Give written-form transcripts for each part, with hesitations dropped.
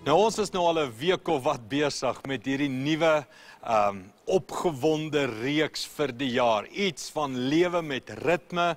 Nou, ons is nou al 'n week of wat besig met hierdie nuwe opgewonde reeks vir die jaar. Iets van lewe met ritme,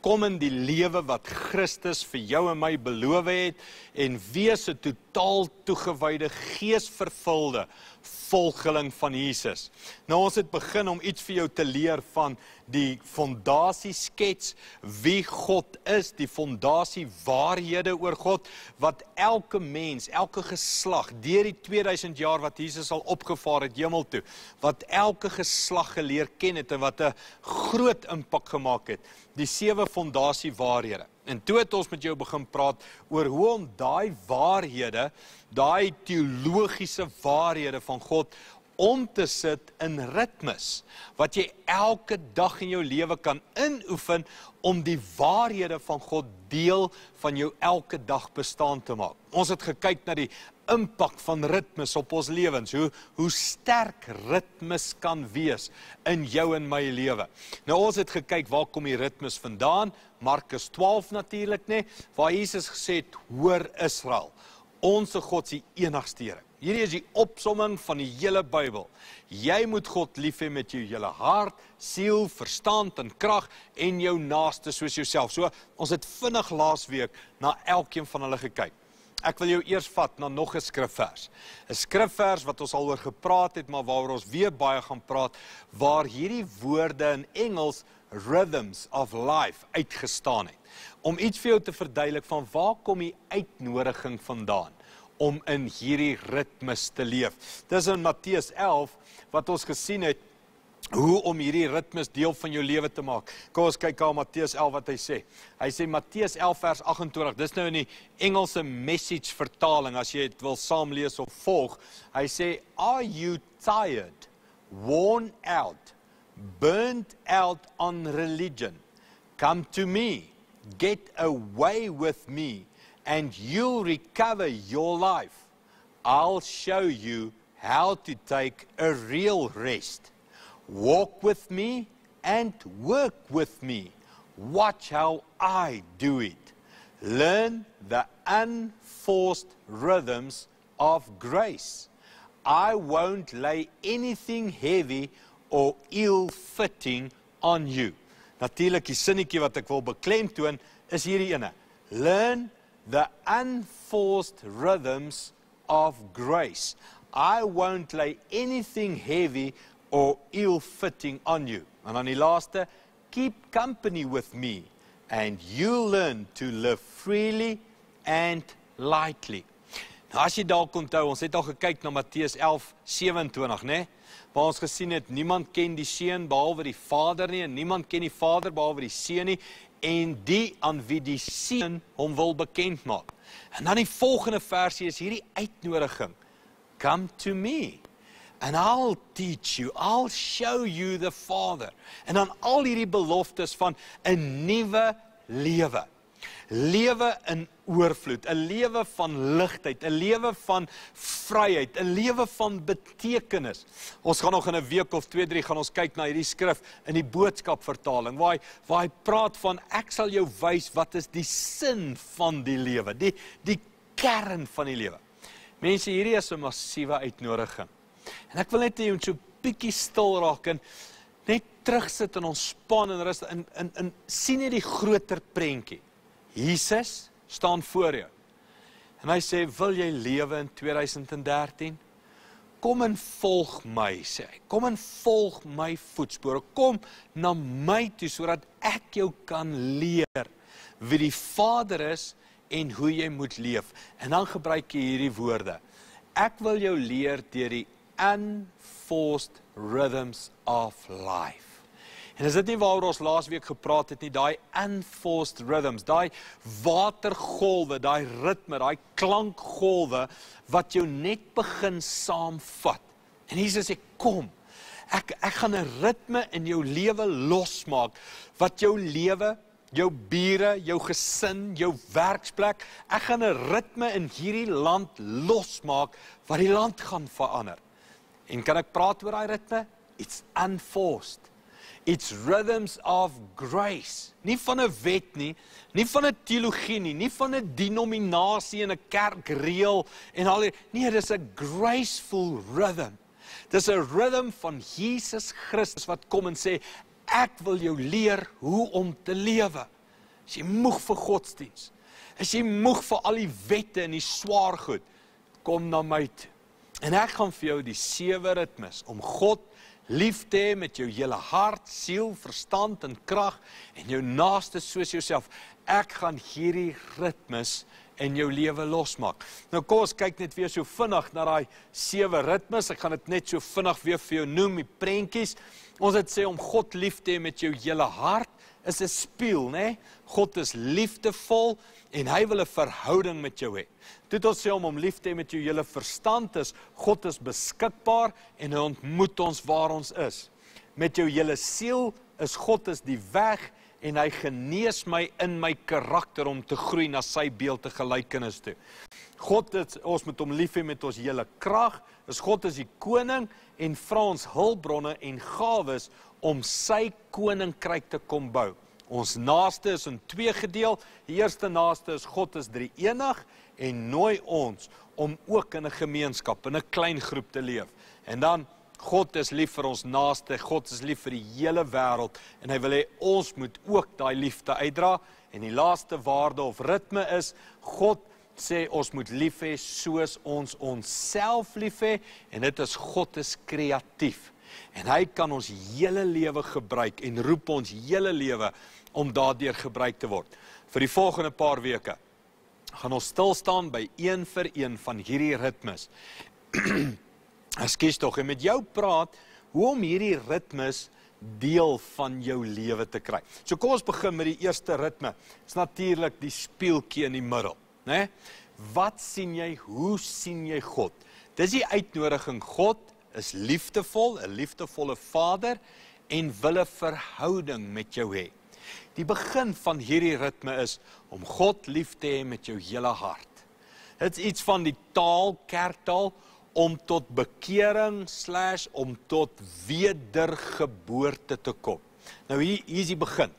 kom in die lewe wat Christus vir jou en my beloof het en wees 'n totaal toegewyde, geesvervulde volgeling van Jesus. Nou, ons het begin om iets vir jou te leer van die fondasieskets, wie God is, die fondasie waarhede oor God, wat elke mens, elke geslag, deur die 2000 jaar wat Jesus al opgevaar het hemel toe, wat elke geslag geleer ken het en wat 'n groot impak gemaak het, die 7 fondasie waarhede. En toe het ons met jou begin praat oor hoe om daai waarhede, daai teologiese waarhede van God om te sit in ritmes, wat jy elke dag in jou lewe kan inoefen om die waarhede van God deel van jou elke dag bestaan te maak. Ons het gekyk na die impak van ritmes op ons lewens, hoe sterk ritmes kan wees in jou en my lewe. Nou, ons het gekyk waar kom die ritmes vandaan, Markus 12 natuurlik, waar Jesus gesê het, hoor Israel, onse God is die enigste Here. Hierdie is die opsomming van die hele Bybel. Jy moet God lief hê met jou hele hart, siel, verstand en krag en jou naaste soos jouself. So, ons het vinnig laasweek na elkeen van hulle gekyk. Ek wil jou eers vat na nog 'n skrifvers. 'n Skrifvers wat ons al oor gepraat het, maar waaroor ons weer baie gaan praat, waar hierdie woorde in Engels rhythms of life uitgestaan het. Om iets vir jou te verduidelik van waar kom die uitnodiging vandaan om in hierdie ritmes te leef. Dis in Matteus 11 wat ons gesien het hoe om hierdie ritmes deel van jou lewe te maak. Kom ons kyk aan Matteus 11 wat hy sê. Hy sê Matteus 11 vers 28, dis nou in die Engelse Message vertaling, as jy dit wil saamlees of volg. Hy sê, are you tired, worn out, burnt out on religion? Come to me, get away with me, and you'll recover your life. I'll show you how to take a real rest. Walk with me and work with me. Watch how I do it. Learn the unforced rhythms of grace. I won't lay anything heavy or ill-fitting on you. Natuurlik, die sinnetjie wat ek wil beklemtoon is hierdie ene. Learn the unforced rhythms of grace. I won't lay anything heavy or ill-fitting on you. En dan die laaste, keep company with me, and you'll learn to live freely and lightly. Nou, as jy dalk onthou, ons het al gekyk na Matteus 11:27, waar ons gesien het, niemand ken die Seun behalwe die Vader nie, en niemand ken die Vader behalwe die Seun nie, en die aan wie die Seun hom wil bekend maak. En dan die volgende versie is hierdie uitnodiging. Come to me, and I'll teach you, I'll show you the Father. En dan al hierdie beloftes van 'n nuwe lewe. Lewe in oorvloed, 'n lewe van ligheid, 'n lewe van vryheid, 'n lewe van betekenis. Ons gaan nog in 'n week of 2, 3 gaan ons kyk na hierdie skrif in die boodskapvertaling, waar hy praat van, ek sal jou wys wat is die sin van die lewe, die kern van die lewe. Mense, hierdie is 'n massiewe uitnodiging. En ek wil net hê jy moet so bietjie stil raak en net terugsit en ontspan en rus en sien jy die groter prentjie. Jesus staan voor jou. En hy sê, wil jy lewe in 2013? Kom en volg my, sê hy. Kom en volg my voetspore. Kom na my toe, sodat ek jou kan leer wie die Vader is en hoe jy moet leef. En dan gebruik jy hierdie woorde. Ek wil jou leer deur die unforced rhythms of life. En is dit nie waaroor ons laasweek gepraat het nie, daai unforced rhythms, daai watergolwe, daai ritme, daai klankgolwe, wat jou net begin saamvat. En Jesus sê, kom, ek gaan 'n ritme in jou lewe losmaak, wat jou lewe, jou bure, jou gesin, jou werksplek, ek gaan 'n ritme in hierdie land losmaak, wat die land gaan verander. En kan ek praat oor daai ritme? It's unforced. It's rhythms of grace. Nie van 'n wet nie, nie van 'n teologie nie van 'n denominasie en 'n kerkreël en al die, nee, dis 'n graceful rhythm. Dis 'n rhythm van Jesus Christus wat kom en sê, ek wil jou leer hoe om te lewe. As jy moeg vir godsdiens, as jy moeg vir al die wette en die swaar goed, kom na my toe. En ek gaan vir jou die 7 ritmes om God lief te hê met jou hele hart, siel, verstand en krag en jou naaste soos jouself. Ek gaan hierdie ritmes in jou lewe losmaak. Nou kom ons kyk net weer so vinnig na daai 7 ritmes. Ek gaan dit net so vinnig weer vir jou noem, die prentjies. Ons het sê om God lief te hê met jou hele hart is 'n spieël, né? God is liefdevol en hy wil 'n verhouding met jou hê. Dit ons sê om hom lief te hê met jou hele verstand is, God is beskikbaar en hy ontmoet ons waar ons is. Met jou hele siel is God is die weg en hy genees my in my karakter om te groei na sy beeld en gelykenis toe. Ons moet hom lief hê met ons hele krag, God is die koning en vra ons hulpbronne en gawes om sy koninkryk te kom bou. Ons naaste is in 2 gedeel. Die eerste naaste is God is drie-enig en nooi ons om ook in 'n gemeenskap, in 'n klein groep te leef. En dan God is lief vir ons naaste, God is lief vir die hele wêreld en hy wil hê ons moet ook daai liefde uitdra. En die laaste waarde of ritme is God sê ons moet lief hê soos ons onsself lief hê en dit is God is kreatief. En hy kan ons hele lewe gebruik en roep ons hele lewe om daardeur gebruik te word. Vir die volgende paar weke gaan ons stil staan by een vir een van hierdie ritmes. Ekskuus tog, en met jou praat hoe om hierdie ritmes deel van jou lewe te kry. So kom ons begin met die eerste ritme. Dit is natuurlik die speeltjie in die middel, né? Wat sien jy? Hoe sien jy God? Dis die uitnodiging. God is liefdevol, 'n liefdevolle Vader en wil 'n verhouding met jou hê. Die begin van hierdie ritme is om God lief te hê met jou hele hart. Dit is iets van die taal, kerktaal, om tot bekering / om tot wedergeboorte te kom. Nou hier is die begin.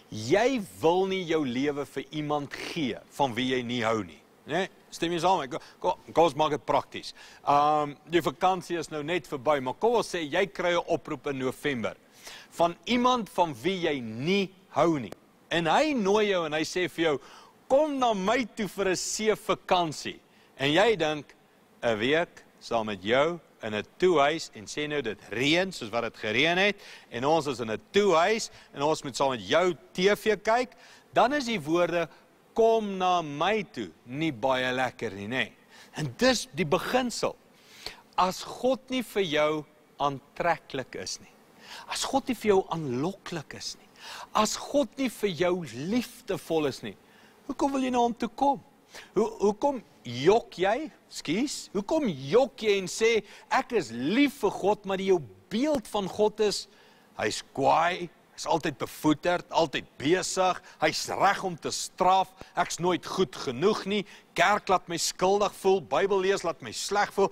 Jy wil nie jou lewe vir iemand gee van wie jy nie hou nie. Nee, stem jy saam? Kom ons maak dit prakties. Die vakansie is nou net verby, maar kom ons sê jy kry 'n oproep in November van iemand van wie jy nie hou nie. En hy nooi jou en hy sê vir jou, kom na my toe vir 'n seevakansie. En jy dink 'n week saam met jou in 'n toehuis en sê nou dit reën soos wat dit gereën het en ons is in 'n toehuis en ons moet saam met jou TV kyk, dan is die woorde kom na my toe nie baie lekker nie, nê? En dis die beginsel. As God nie vir jou aantreklik is nie, as God nie vir jou aanloklik is nie, as God nie vir jou liefdevol is nie, hoekom wil jy na hom toe kom? Hoekom jok jy? Hoekom jok jy en sê ek is lief vir God, maar jou beeld van God is hy's kwaai, hy's altyd bevoeterd, altyd besig, hy's reg om te straf, ek's nooit goed genoeg nie, kerk laat my skuldig voel, Bybel lees laat my sleg voel.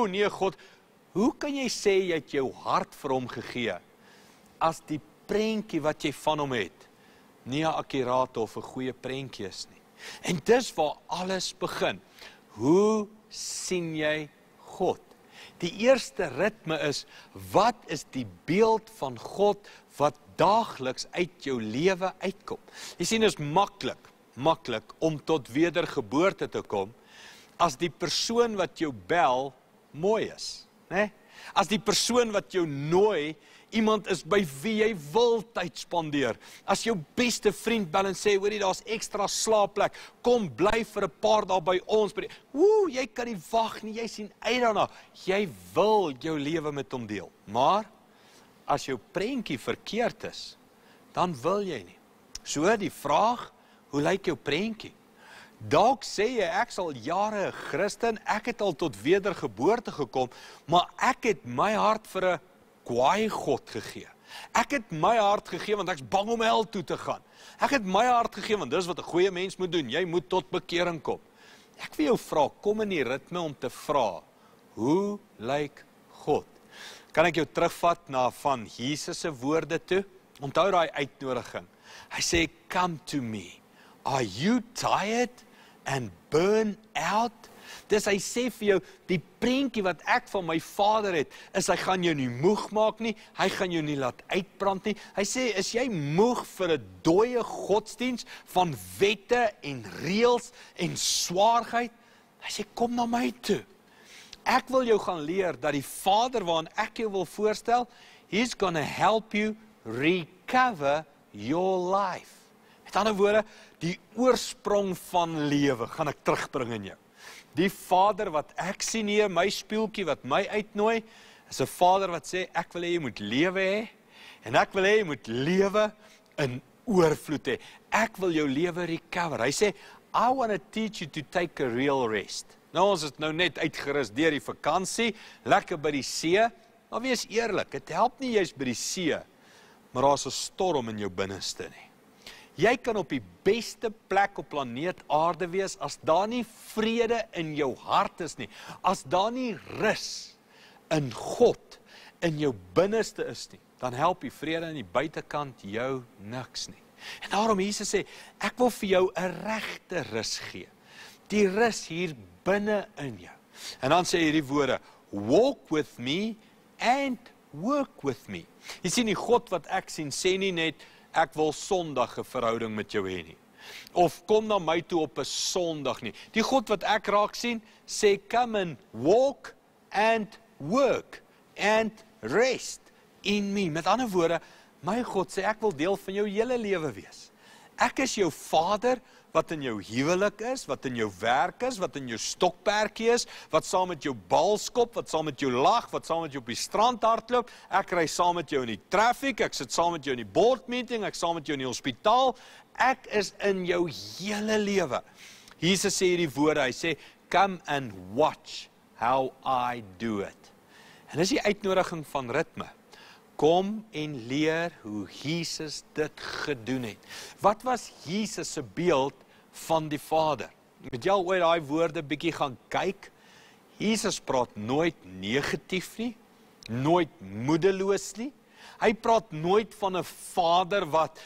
Nee God, hoe kan jy sê jy het jou hart vir hom gegee as die prentjie wat jy van hom het nie 'n akkurate of 'n goeie prentjie is nie? En dis waar alles begin. Hoe sien jy God? Die eerste ritme is, wat is die beeld van God wat daagliks uit jou lewe uitkom? Jy sien, is maklik om tot wedergeboorte te kom as die persoon wat jou bel mooi is, né? As die persoon wat jou nooi iemand is by wie jy wil tyd spandeer. As jou beste vriend bel en sê, hoorie, daar's ekstra slaapplek, kom bly vir 'n paar dae by ons. Jy kan nie wag nie, jy sien uit daarna. Jy wil jou lewe met hom deel. Maar as jou prentjie verkeerd is, dan wil jy nie. So die vraag, hoe lyk jou prentjie? Dalk sê jy, ek is al jare 'n Christen, ek het al tot wedergeboorte gekom, maar ek het my hart vir 'n kwaai God gegee. Ek het my hart gegee want ek's bang om hel toe te gaan. Ek het my hart gegee want dis wat 'n goeie mens moet doen. Jy moet tot bekering kom. Ek wil jou vra, kom in die ritme om te vra, hoe lyk God? Kan ek jou terugvat na van Jesus se woorde toe? Onthou daai uitnodiging. Hy sê, come to me. Are you tired and burn out? Dis hy sê vir jou, die prentjie wat ek van my Vader het, is hy gaan jou nie moeg maak nie, hy gaan jou nie laat uitbrand nie. Hy sê, is jy moeg vir 'n dooie godsdiens van wette en reëls en swaarheid? Hy sê, kom na my toe. Ek wil jou gaan leer dat die Vader waaraan ek jou wil voorstel, he's gonna help you recover your life. Met ander woorde, die oorsprong van lewe gaan ek terugbring in jou. Die Vader wat ek sien hier, my speeltjie wat my uitnooi, is 'n Vader wat sê, ek wil hê jy moet lewe hê, en ek wil hê jy moet lewe in oorvloed hê. Ek wil jou lewe recover. Hy sê, I want to teach you to take a real rest. Nou, ons is nou net uitgerus deur die vakansie, lekker by die see, maar wees eerlik, dit help nie juist by die see, maar daar's 'n storm in jou binneste nie. Jy kan op die beste plek op planeet aarde wees, as daar nie vrede in jou hart is nie, as daar nie rus in God, in jou binneste is nie, dan help die vrede in die buitekant jou niks nie. En daarom Jesus sê, ek wil vir jou 'n regte rus gee, die rus hier binne in jou. En dan sê hierdie woorde, walk with me and work with me. Jy sien, die God wat ek sien, sê nie net, ek wil Sondag 'n verhouding met jou hê nie. Of kom na my toe op 'n Sondag nie. Die God wat ek raak sien, sê come and walk and work and rest in me. Met ander woorde, my God sê ek wil deel van jou hele lewe wees. Ek is jou Vader wat in jou huwelik is, wat in jou werk is, wat in jou stokperdjie is, wat saam met jou bal skop, wat saam met jou lag, wat saam met jou op die strand hardloop. Ek ry saam met jou in die traffic, ek sit saam met jou in die board meeting, ek saam met jou in die hospitaal. Ek is in jou hele lewe. Jesus sê hierdie woorde, hy sê, come and watch how I do it. En dis die uitnodiging van ritme. Kom en leer hoe Jesus dit gedoen het. Wat was Jesus se beeld van die Vader? Met jou ooit daai woorde bietjie gaan kyk. Jesus praat nooit negatief nie, nooit moedeloos nie. Hy praat nooit van 'n Vader wat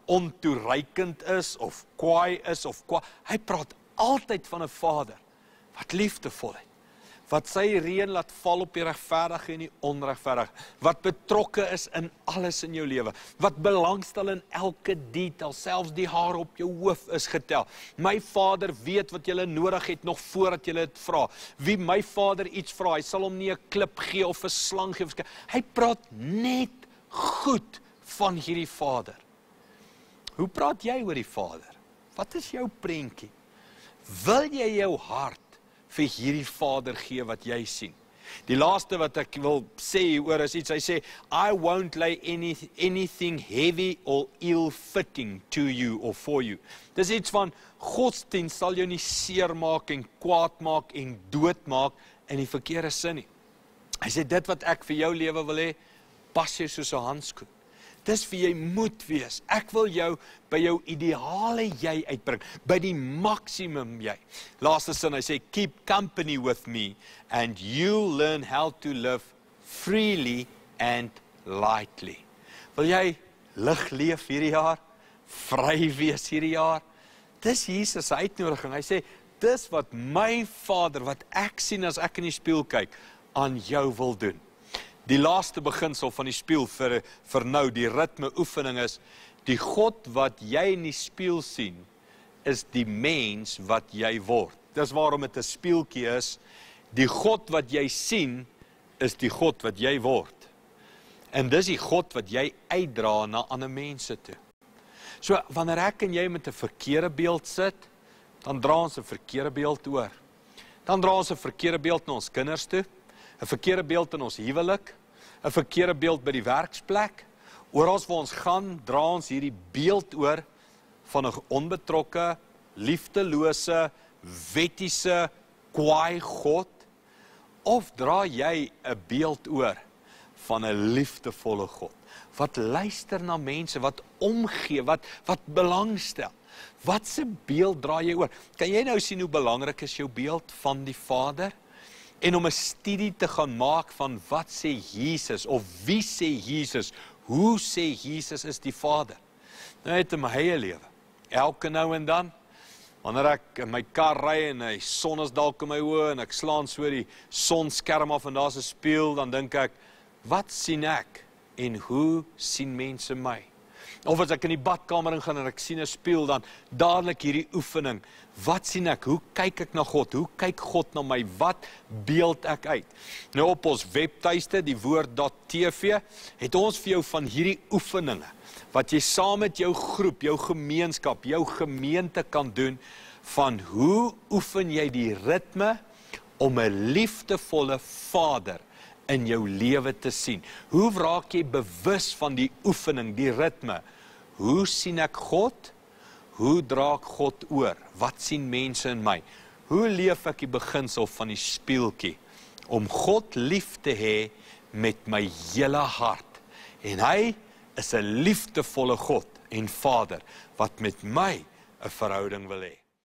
ontoereikend is of kwaai is of kwaai. Hy praat altyd van 'n Vader wat liefdevol is. Wat sy reën laat val op die regverdige en die onregverdige, wat betrokke is in alles in jou lewe, wat belangstel in elke detail, selfs die haar op jou hoof is getel. My Vader weet wat jy nodig het nog voordat jy dit vra. Wie my Vader iets vra, hy sal hom nie 'n klip gee of 'n slang gee. Hy praat net goed van hierdie Vader. Hoe praat jy oor die Vader? Wat is jou prentjie? Wil jy jou hart vir hierdie Vader gee wat jy sien? Die laaste wat ek wil sê oor is iets, hy sê, I won't lay anything heavy or ill-fitting to you or for you. Dis iets van, godsdienst sal jou nie seermaak en kwaad maak en doodmaak in die verkeerde sin nie. Hy sê, dit wat ek vir jou lewe wil hê, pas jou soos 'n handskoen. Dis wie jy moet wees. Ek wil jou by jou ideale jy uitbring, by die maksimum jy. Laaste sin, hy sê, keep company with me and you'll learn how to live freely and lightly. Wil jy lig leef hierdie jaar? Vry wees hierdie jaar? Dis Jesus se uitnodiging. Hy sê, dis wat my Vader, wat ek sien as ek in die spieël kyk, aan jou wil doen. Die laaste beginsel van die spieël vir nou, die ritme oefening is, die God wat jy in die spieël sien, is die mens wat jy word. Dis waarom dit 'n spieeltjie is. Die God wat jy sien, is die God wat jy word. En dis die God wat jy uitdra na ander mense toe. So, wanneer ek en jy met 'n verkeerde beeld sit, dan dra ons 'n verkeerde beeld oor. Dan dra ons 'n verkeerde beeld na ons kinders toe, 'n verkeerde beeld in ons huwelik, 'n verkeerde beeld by die werksplek. Oral waar ons gaan, dra ons hierdie beeld oor van 'n onbetrokke, liefdelose, wettiese, kwaai God, of dra jy 'n beeld oor van 'n liefdevolle God, wat luister na mense, wat omgee, wat belangstel. Wat se beeld dra jy oor? Kan jy nou sien hoe belangrik is jou beeld van die Vader? en om 'n studie te gaan maak van wat sê Jesus, of wie sê Jesus, hoe sê Jesus is die Vader. Nou het in my eie lewe, elke nou en dan, wanneer ek in my kar ry en die son is dalk in my oë en ek slaan so die sonskerm af en daar's 'n spieël, dan dink ek, wat sien ek en hoe sien mense my? Of as ek in die badkamer ingaan en ek sien 'n spieël, dan dadelik hierdie oefening. Wat sien ek? Hoe kyk ek na God? Hoe kyk God na my? Wat beeld ek uit? Nou op ons webtuiste, die woord.tv, het ons vir jou van hierdie oefeninge, wat jy saam met jou groep, jou gemeenskap, jou gemeente kan doen, van hoe oefen jy die ritme om 'n liefdevolle Vader in jou lewe te sien? Hoe raak jy bewus van die oefening, die ritme? Hoe sien ek God? Hoe dra ek God oor? Wat sien mense in my? Hoe leef ek die beginsel van die spieeltjie? Om God lief te hê met my hele hart. En hy is 'n liefdevolle God en Vader, wat met my 'n verhouding wil hê.